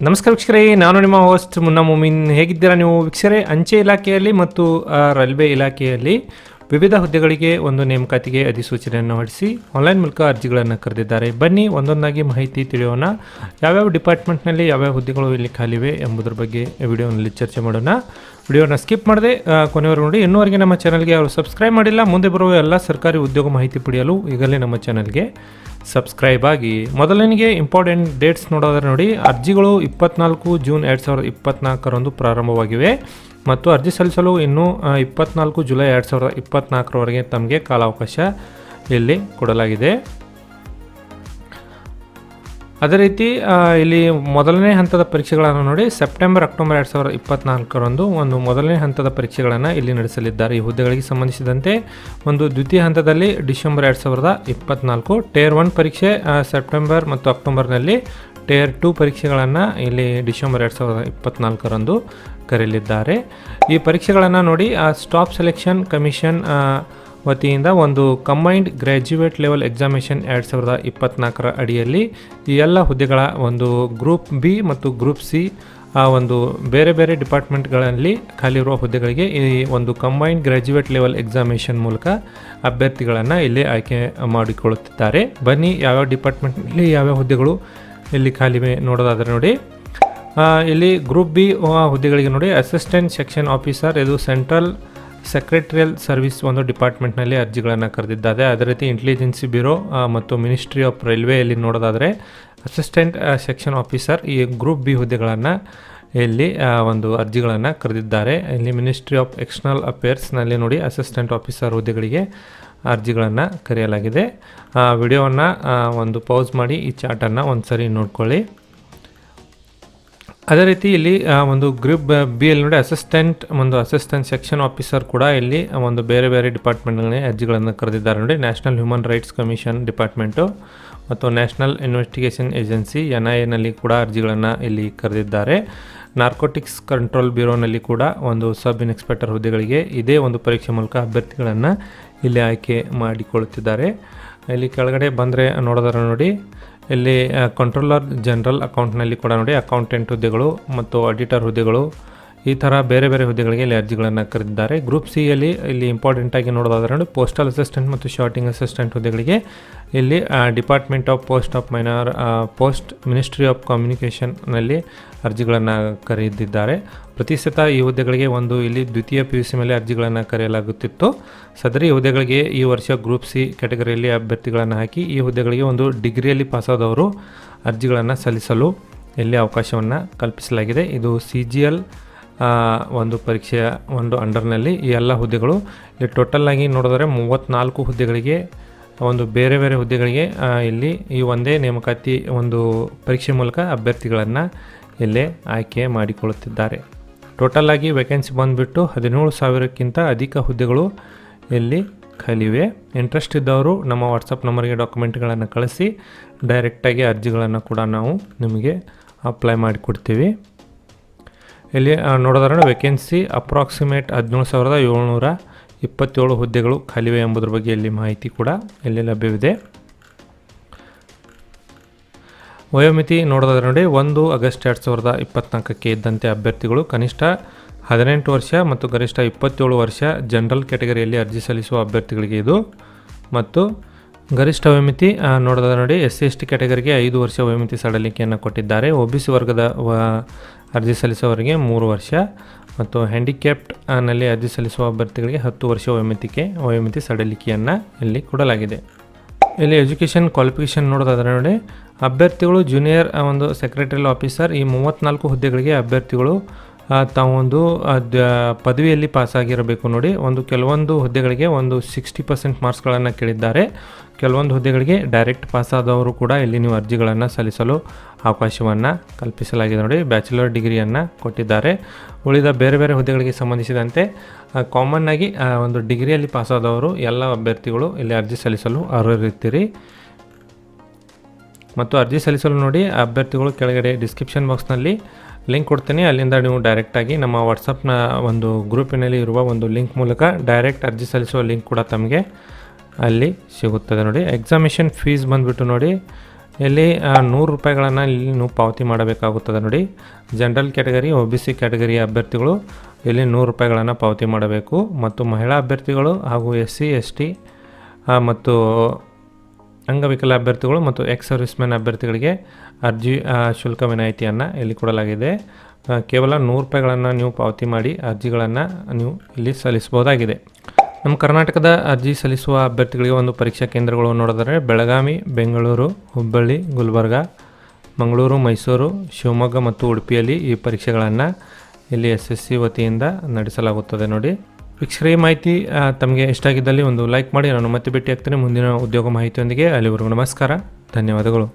ನಮಸ್ಕಾರ ವೀಕ್ಷಕರೇ, ನಾನು ನಿಮ್ಮ ಹೋಸ್ಟ್ ಮುನ್ನಾ ಮುಮಿನ್. ಹೇಗಿದ್ದೀರಾ ನೀವು ವೀಕ್ಷಕರೇ? ಅಂಚೆ ಇಲಾಖೆಯಲ್ಲಿ ಮತ್ತು ರೈಲ್ವೆ ಇಲಾಖೆಯಲ್ಲಿ ವಿವಿಧ ಹುದ್ದೆಗಳಿಗೆ ಒಂದು ನೇಮಕಾತಿಗೆ ಅಧಿಸೂಚನೆಯನ್ನು ಹೊರಡಿಸಿ ಆನ್ಲೈನ್ ಮೂಲಕ ಅರ್ಜಿಗಳನ್ನು ಕರೆದಿದ್ದಾರೆ. ಬನ್ನಿ ಒಂದೊಂದಾಗಿ ಮಾಹಿತಿ ತಿಳಿಯೋಣ. ಯಾವ್ಯಾವ ಡಿಪಾರ್ಟ್ಮೆಂಟ್ನಲ್ಲಿ ಯಾವ್ಯಾವ ಹುದ್ದೆಗಳು ಇಲ್ಲಿ ಖಾಲಿವೆ ಎಂಬುದರ ಬಗ್ಗೆ ವಿಡಿಯೋನಲ್ಲಿ ಚರ್ಚೆ ಮಾಡೋಣ. ವಿಡಿಯೋನ ಸ್ಕಿಪ್ ಮಾಡದೆ ಕೊನೆವರೆಗೂ ನೋಡಿ. ಇನ್ನೂವರೆಗೆ ನಮ್ಮ ಚಾನಲ್ಗೆ ಅವರು ಸಬ್ಸ್ಕ್ರೈಬ್ ಮಾಡಿಲ್ಲ, ಮುಂದೆ ಬರುವ ಎಲ್ಲ ಸರ್ಕಾರಿ ಉದ್ಯೋಗ ಮಾಹಿತಿ ಪಡೆಯಲು ಈಗಲೇ ನಮ್ಮ ಚಾನಲ್ಗೆ ಸಬ್ಸ್ಕ್ರೈಬ್ ಆಗಿ. ಮೊದಲನಿಗೆ ಇಂಪಾರ್ಟೆಂಟ್ ಡೇಟ್ಸ್ ನೋಡೋದ್ರೆ ನೋಡಿ, ಅರ್ಜಿಗಳು 24 ಜೂನ್ 2024ರಂದು ಪ್ರಾರಂಭವಾಗಿವೆ ಮತ್ತು ಅರ್ಜಿ ಸಲ್ಲಿಸಲು ಇನ್ನೂ 24 ಜುಲೈ 2024ರವರೆಗೆ ತಮಗೆ ಕಾಲಾವಕಾಶ ಇಲ್ಲಿ ಕೊಡಲಾಗಿದೆ. ಅದೇ ರೀತಿ ಇಲ್ಲಿ ಮೊದಲನೇ ಹಂತದ ಪರೀಕ್ಷೆಗಳನ್ನು ನೋಡಿ, ಸೆಪ್ಟೆಂಬರ್ ಅಕ್ಟೋಬರ್ 2024ರಂದು ಒಂದು ಮೊದಲನೇ ಹಂತದ ಪರೀಕ್ಷೆಗಳನ್ನು ಇಲ್ಲಿ ನಡೆಸಲಿದ್ದಾರೆ. ಈ ಹುದ್ದೆಗಳಿಗೆ ಸಂಬಂಧಿಸಿದಂತೆ ಒಂದು ದ್ವಿತೀಯ ಹಂತದಲ್ಲಿ ಡಿಸೆಂಬರ್ 2024, ಟೇರ್ 1 ಪರೀಕ್ಷೆ ಸೆಪ್ಟೆಂಬರ್ ಮತ್ತು ಅಕ್ಟೋಬರ್ನಲ್ಲಿ, ಟೇರ್ 2 ಪರೀಕ್ಷೆಗಳನ್ನು ಇಲ್ಲಿ ಡಿಸೆಂಬರ್ 2024ರಂದು ಕರೆಯಲಿದ್ದಾರೆ. ಈ ಪರೀಕ್ಷೆಗಳನ್ನು ನೋಡಿ ಸ್ಟಾಫ್ ಸೆಲೆಕ್ಷನ್ ಕಮಿಷನ್ ವತಿಯಿಂದ ಒಂದು ಕಂಬೈನ್ಡ್ ಗ್ರ್ಯಾಜುಯೇಟ್ ಲೆವೆಲ್ ಎಕ್ಸಾಮಿನೇಷನ್ 2024ರ ಅಡಿಯಲ್ಲಿ ಈ ಎಲ್ಲ ಹುದ್ದೆಗಳ ಒಂದು ಗ್ರೂಪ್ ಬಿ ಮತ್ತು ಗ್ರೂಪ್ ಸಿ ಒಂದು ಬೇರೆ ಬೇರೆ ಡಿಪಾರ್ಟ್ಮೆಂಟ್ಗಳಲ್ಲಿ ಖಾಲಿರುವ ಹುದ್ದೆಗಳಿಗೆ ಈ ಒಂದು ಕಂಬೈನ್ಡ್ ಗ್ರ್ಯಾಜುಯೇಟ್ ಲೆವೆಲ್ ಎಕ್ಸಾಮಿನೇಷನ್ ಮೂಲಕ ಅಭ್ಯರ್ಥಿಗಳನ್ನು ಇಲ್ಲಿ ಆಯ್ಕೆ ಮಾಡಿಕೊಳ್ಳುತ್ತಿದ್ದಾರೆ. ಬನ್ನಿ ಯಾವ್ಯಾವ ಡಿಪಾರ್ಟ್ಮೆಂಟ್ನಲ್ಲಿ ಯಾವ್ಯಾವ ಹುದ್ದೆಗಳು ಇಲ್ಲಿ ಖಾಲಿವೆ ನೋಡೋದಾದರೆ ನೋಡಿ, ಇಲ್ಲಿ ಗ್ರೂಪ್ ಬಿ ಹುದ್ದೆಗಳಿಗೆ ನೋಡಿ, ಅಸಿಸ್ಟೆಂಟ್ ಸೆಕ್ಷನ್ ಆಫೀಸರ್, ಇದು ಸೆಂಟ್ರಲ್ ಸೆಕ್ರೆಟರಿಯಲ್ ಸರ್ವಿಸ್ ಒಂದು ಡಿಪಾರ್ಟ್ಮೆಂಟ್ನಲ್ಲಿ ಅರ್ಜಿಗಳನ್ನು ಕರೆದಿದ್ದಾರೆ. ಅದೇ ರೀತಿ ಇಂಟೆಲಿಜೆನ್ಸಿ ಬ್ಯೂರೋ ಮತ್ತು ಮಿನಿಸ್ಟ್ರಿ ಆಫ್ ರೈಲ್ವೆಯಲ್ಲಿ ನೋಡೋದಾದರೆ ಅಸಿಸ್ಟೆಂಟ್ ಸೆಕ್ಷನ್ ಆಫೀಸರ್, ಈ ಗ್ರೂಪ್ ಬಿ ಹುದ್ದೆಗಳನ್ನು ಇಲ್ಲಿ ಒಂದು ಅರ್ಜಿಗಳನ್ನು ಕರೆದಿದ್ದಾರೆ. ಇಲ್ಲಿ ಮಿನಿಸ್ಟ್ರಿ ಆಫ್ ಎಕ್ಸ್ಟರ್ನಲ್ ಅಫೇರ್ಸ್ನಲ್ಲಿ ನೋಡಿ ಅಸಿಸ್ಟೆಂಟ್ ಆಫೀಸರ್ ಹುದ್ದೆಗಳಿಗೆ ಅರ್ಜಿಗಳನ್ನು ಕರೆಯಲಾಗಿದೆ. ವಿಡಿಯೋವನ್ನು ಒಂದು ಪೌಸ್ ಮಾಡಿ ಈ ಚಾರ್ಟನ್ನು ಒಂದು ಸರಿ ನೋಡ್ಕೊಳ್ಳಿ. ಅದೇ ರೀತಿ ಇಲ್ಲಿ ಒಂದು ಗ್ರೂಪ್ ಬಿ ಅಲ್ಲಿ ನೋಡಿ ಅಸಿಸ್ಟೆಂಟ್ ಸೆಕ್ಷನ್ ಆಫೀಸರ್ ಕೂಡ ಇಲ್ಲಿ ಒಂದು ಬೇರೆ ಬೇರೆ ಡಿಪಾರ್ಟ್ಮೆಂಟ್ಗಳಲ್ಲಿ ಅರ್ಜಿಗಳನ್ನು ಕರೆದಿದ್ದಾರೆ ನೋಡಿ. National human rights commission department ಮತ್ತು ನ್ಯಾಷನಲ್ ಇನ್ವೆಸ್ಟಿಗೇಷನ್ ಏಜೆನ್ಸಿ NIA ಕೂಡ ಅರ್ಜಿಗಳನ್ನು ಇಲ್ಲಿ ಕರೆದಿದ್ದಾರೆ. ನಾರ್ಕೋಟಿಕ್ಸ್ ಕಂಟ್ರೋಲ್ ಬ್ಯೂರೋನಲ್ಲಿ ಕೂಡ ಒಂದು ಸಬ್ ಇನ್ಸ್ಪೆಕ್ಟರ್ ಹುದ್ದೆಗಳಿಗೆ ಇದೇ ಒಂದು ಪರೀಕ್ಷೆ ಮೂಲಕ ಅಭ್ಯರ್ಥಿಗಳನ್ನು ಇಲ್ಲಿ ಆಯ್ಕೆ ಮಾಡಿಕೊಳ್ಳುತ್ತಿದ್ದಾರೆ. ಇಲ್ಲಿ ಕೆಳಗಡೆ ಬಂದರೆ ನೋಡೋದಾರ ನೋಡಿ, ಇಲ್ಲಿ ಕಂಟ್ರೋಲರ್ ಜನರಲ್ ಅಕೌಂಟ್ನಲ್ಲಿ ಕೂಡ ನೋಡಿ ಅಕೌಂಟೆಂಟ್ ಹುದ್ದೆಗಳು ಮತ್ತು ಆಡಿಟರ್ ಹುದ್ದೆಗಳು, ಈ ಥರ ಬೇರೆ ಬೇರೆ ಹುದ್ದೆಗಳಿಗೆ ಇಲ್ಲಿ ಅರ್ಜಿಗಳನ್ನು ಕರೆದಿದ್ದಾರೆ. ಗ್ರೂಪ್ ಸಿಯಲ್ಲಿ ಇಲ್ಲಿ ಇಂಪಾರ್ಟೆಂಟಾಗಿ ನೋಡೋದಾದ್ರೆ ನೋಡಿ, ಪೋಸ್ಟಲ್ ಅಸಿಸ್ಟೆಂಟ್ ಮತ್ತು ಶಾರ್ಟಿಂಗ್ ಅಸಿಸ್ಟೆಂಟ್ ಹುದ್ದೆಗಳಿಗೆ ಇಲ್ಲಿ department of post ministry of ಕಮ್ಯುನಿಕೇಷನ್ನಲ್ಲಿ ಅರ್ಜಿಗಳನ್ನು ಕರೆದಿದ್ದಾರೆ. ಪ್ರತಿಶತ ಈ ಹುದ್ದೆಗಳಿಗೆ ಒಂದು ಇಲ್ಲಿ ದ್ವಿತೀಯ PUC ಮೇಲೆ ಅರ್ಜಿಗಳನ್ನು ಕರೆಯಲಾಗುತ್ತಿತ್ತು. ಸದರಿ ಹುದ್ದೆಗಳಿಗೆ ಈ ವರ್ಷ ಗ್ರೂಪ್ ಸಿ ಕ್ಯಾಟಗರಿಯಲ್ಲಿ ಅಭ್ಯರ್ಥಿಗಳನ್ನು ಹಾಕಿ ಈ ಹುದ್ದೆಗಳಿಗೆ ಒಂದು ಡಿಗ್ರಿಯಲ್ಲಿ ಪಾಸಾದವರು ಅರ್ಜಿಗಳನ್ನು ಸಲ್ಲಿಸಲು ಇಲ್ಲಿ ಅವಕಾಶವನ್ನು ಕಲ್ಪಿಸಲಾಗಿದೆ. ಇದು CGL ಒಂದು ಪರೀಕ್ಷೆಯ ಒಂದು ಅಂಡರ್ನಲ್ಲಿ ಈ ಎಲ್ಲ ಹುದ್ದೆಗಳು ಇಲ್ಲಿ ಟೋಟಲ್ಲಾಗಿ ನೋಡಿದರೆ 34 ಹುದ್ದೆಗಳಿಗೆ ಒಂದು ಬೇರೆ ಬೇರೆ ಹುದ್ದೆಗಳಿಗೆ ಇಲ್ಲಿ ಈ ಒಂದೇ ನೇಮಕಾತಿ ಒಂದು ಪರೀಕ್ಷೆ ಮೂಲಕ ಅಭ್ಯರ್ಥಿಗಳನ್ನು ಇಲ್ಲಿ ಆಯ್ಕೆ ಮಾಡಿಕೊಳ್ಳುತ್ತಿದ್ದಾರೆ. ಟೋಟಲ್ಲಾಗಿ ವೇಕೆನ್ಸಿ ಬಂದುಬಿಟ್ಟು 17,000ಕ್ಕಿಂತ ಅಧಿಕ ಹುದ್ದೆಗಳು ಇಲ್ಲಿ ಖಾಲಿವೆ. ಇಂಟ್ರೆಸ್ಟ್ ಇದ್ದವರು ನಮ್ಮ ವಾಟ್ಸಪ್ ನಂಬರ್ಗೆ ಡಾಕ್ಯುಮೆಂಟ್ಗಳನ್ನು ಕಳಿಸಿ ಡೈರೆಕ್ಟಾಗಿ ಅರ್ಜಿಗಳನ್ನು ಕೂಡ ನಾವು ನಿಮಗೆ ಅಪ್ಲೈ ಮಾಡಿಕೊಡ್ತೀವಿ. ಇಲ್ಲಿ ನೋಡೋದಾದ್ರೆ ವೇಕೆನ್ಸಿ ಅಪ್ರಾಕ್ಸಿಮೇಟ್ 17,727 ಹುದ್ದೆಗಳು ಖಾಲಿವೆ ಎಂಬುದ್ರ ಬಗ್ಗೆ ಇಲ್ಲಿ ಮಾಹಿತಿ ಕೂಡ ಇಲ್ಲಿ ಲಭ್ಯವಿದೆ. ವಯೋಮಿತಿ ನೋಡೋದಾದ್ರೆ ನೋಡಿ, 1 ಆಗಸ್ಟ್ 2024ಕ್ಕೆ ಇದ್ದಂತೆ ಅಭ್ಯರ್ಥಿಗಳು ಕನಿಷ್ಠ 18 ವರ್ಷ ಮತ್ತು ಗರಿಷ್ಠ 27 ವರ್ಷ ಜನರಲ್ ಕ್ಯಾಟಗರಿಯಲ್ಲಿ ಅರ್ಜಿ ಸಲ್ಲಿಸುವ ಅಭ್ಯರ್ಥಿಗಳಿಗೆ ಇದು, ಮತ್ತು ಗರಿಷ್ಠ ವಯೋಮಿತಿ ನೋಡೋದಾದ್ರೆ ನೋಡಿ, SC/ST ಕ್ಯಾಟಗರಿಗೆ 5 ವರ್ಷ ವಯೋಮಿತಿ ಸಡಲಿಕೆಯನ್ನು ಕೊಟ್ಟಿದ್ದಾರೆ. OBC ವರ್ಗದ ಅರ್ಜಿ ಸಲ್ಲಿಸುವವರಿಗೆ 3 ವರ್ಷ ಮತ್ತು ಹ್ಯಾಂಡಿಕ್ಯಾಪ್ಡ್ ನಲ್ಲಿ ಅರ್ಜಿ ಸಲ್ಲಿಸುವ ಅಭ್ಯರ್ಥಿಗಳಿಗೆ 10 ವರ್ಷ ವಯೋಮಿತಿ ಸಡಲಿಕೆಯನ್ನು ಇಲ್ಲಿ ಕೊಡಲಾಗಿದೆ. ಇಲ್ಲಿ ಎಜುಕೇಷನ್ ಕ್ವಾಲಿಫಿಕೇಷನ್ ನೋಡೋದಾದ್ರೆ ನೋಡಿ, ಅಭ್ಯರ್ಥಿಗಳು ಜೂನಿಯರ್ ಒಂದು ಸೆಕ್ರೆಟರಿಯಲ್ ಆಫೀಸರ್, ಈ 34 ಹುದ್ದೆಗಳಿಗೆ ಅಭ್ಯರ್ಥಿಗಳು ತಾವೊಂದು ಪದವಿಯಲ್ಲಿ ಪಾಸಾಗಿರಬೇಕು ನೋಡಿ. ಕೆಲವೊಂದು ಹುದ್ದೆಗಳಿಗೆ ಒಂದು 60% ಮಾರ್ಕ್ಸ್ಗಳನ್ನು ಕೇಳಿದ್ದಾರೆ. ಕೆಲವೊಂದು ಹುದ್ದೆಗಳಿಗೆ ಡೈರೆಕ್ಟ್ ಪಾಸಾದವರು ಕೂಡ ಇಲ್ಲಿ ನೀವು ಅರ್ಜಿಗಳನ್ನು ಸಲ್ಲಿಸಲು ಅವಕಾಶವನ್ನು ಕಲ್ಪಿಸಲಾಗಿದೆ ನೋಡಿ. ಬ್ಯಾಚುಲರ್ ಡಿಗ್ರಿಯನ್ನು ಕೊಟ್ಟಿದ್ದಾರೆ. ಉಳಿದ ಬೇರೆ ಬೇರೆ ಹುದ್ದೆಗಳಿಗೆ ಸಂಬಂಧಿಸಿದಂತೆ ಕಾಮನ್ನಾಗಿ ಒಂದು ಡಿಗ್ರಿಯಲ್ಲಿ ಪಾಸಾದವರು ಎಲ್ಲ ಅಭ್ಯರ್ಥಿಗಳು ಇಲ್ಲಿ ಅರ್ಜಿ ಸಲ್ಲಿಸಲು ಅರ್ಹರಿರ್ತೀರಿ. ಮತ್ತು ಅರ್ಜಿ ಸಲ್ಲಿಸಲು ನೋಡಿ ಅಭ್ಯರ್ಥಿಗಳು ಕೆಳಗಡೆ ಡಿಸ್ಕ್ರಿಪ್ಷನ್ ಬಾಕ್ಸ್ನಲ್ಲಿ ಲಿಂಕ್ ಕೊಡ್ತೀನಿ, ಅಲ್ಲಿಂದ ನೀವು ಡೈರೆಕ್ಟಾಗಿ ನಮ್ಮ ವಾಟ್ಸಪ್ನ ಒಂದು ಗ್ರೂಪಿನಲ್ಲಿ ಇರುವ ಒಂದು ಲಿಂಕ್ ಮೂಲಕ ಡೈರೆಕ್ಟ್ ಅರ್ಜಿ ಸಲ್ಲಿಸುವ ಲಿಂಕ್ ಕೂಡ ತಮಗೆ ಅಲ್ಲಿ ಸಿಗುತ್ತದೆ ನೋಡಿ. ಎಕ್ಸಾಮಿನೇಷನ್ ಫೀಸ್ ಬಂದುಬಿಟ್ಟು ನೋಡಿ, ಇಲ್ಲಿ 100 ರೂಪಾಯಿಗಳನ್ನು ಇಲ್ಲಿ ನೀವು ಪಾವತಿ ಮಾಡಬೇಕಾಗುತ್ತದೆ ನೋಡಿ. ಜನರಲ್ ಕ್ಯಾಟಗರಿ OBC ಕ್ಯಾಟಗರಿಯ ಅಭ್ಯರ್ಥಿಗಳು ಇಲ್ಲಿ 100 ರೂಪಾಯಿಗಳನ್ನು ಪಾವತಿ ಮಾಡಬೇಕು. ಮತ್ತು ಮಹಿಳಾ ಅಭ್ಯರ್ಥಿಗಳು ಹಾಗೂ SC ST ಮತ್ತು ಅಂಗವಿಕಲ ಅಭ್ಯರ್ಥಿಗಳು ಮತ್ತು ಎಕ್ಸ್ ಸರ್ವಿಸ್ಮೆನ್ ಅಭ್ಯರ್ಥಿಗಳಿಗೆ ಅರ್ಜಿ ಶುಲ್ಕ ವಿನಾಯಿತಿಯನ್ನು ಇಲ್ಲಿ ಕೊಡಲಾಗಿದೆ. ಕೇವಲ 100 ರೂಪಾಯಿಗಳನ್ನು ನೀವು ಪಾವತಿ ಮಾಡಿ ಅರ್ಜಿಗಳನ್ನು ನೀವು ಇಲ್ಲಿ ಸಲ್ಲಿಸಬಹುದಾಗಿದೆ. ನಮ್ಮ ಕರ್ನಾಟಕದ ಅರ್ಜಿ ಸಲ್ಲಿಸುವ ಅಭ್ಯರ್ಥಿಗಳಿಗೆ ಒಂದು ಪರೀಕ್ಷಾ ಕೇಂದ್ರಗಳು ನೋಡಿದರೆ ಬೆಳಗಾವಿ, ಬೆಂಗಳೂರು, ಹುಬ್ಬಳ್ಳಿ, ಗುಲ್ಬರ್ಗ, ಮಂಗಳೂರು, ಮೈಸೂರು, ಶಿವಮೊಗ್ಗ ಮತ್ತು ಉಡುಪಿಯಲ್ಲಿ ಈ ಪರೀಕ್ಷೆಗಳನ್ನು ಇಲ್ಲಿ SSC ವತಿಯಿಂದ ನಡೆಸಲಾಗುತ್ತದೆ ನೋಡಿ. ವೀಕ್ಷಕರೇ, ಈ ಮಾಹಿತಿ ತಮಗೆ ಇಷ್ಟ ಆಗಿದ್ದಲ್ಲಿ ಒಂದು ಲೈಕ್ ಮಾಡಿ. ನಾನು ಮತ್ತೆ ಭೇಟಿ ಆಗ್ತೇನೆ ಮುಂದಿನ ಉದ್ಯೋಗ ಮಾಹಿತಿಯೊಂದಿಗೆ. ಅಲ್ಲಿವರೆಗೂ ನಮಸ್ಕಾರ, ಧನ್ಯವಾದಗಳು.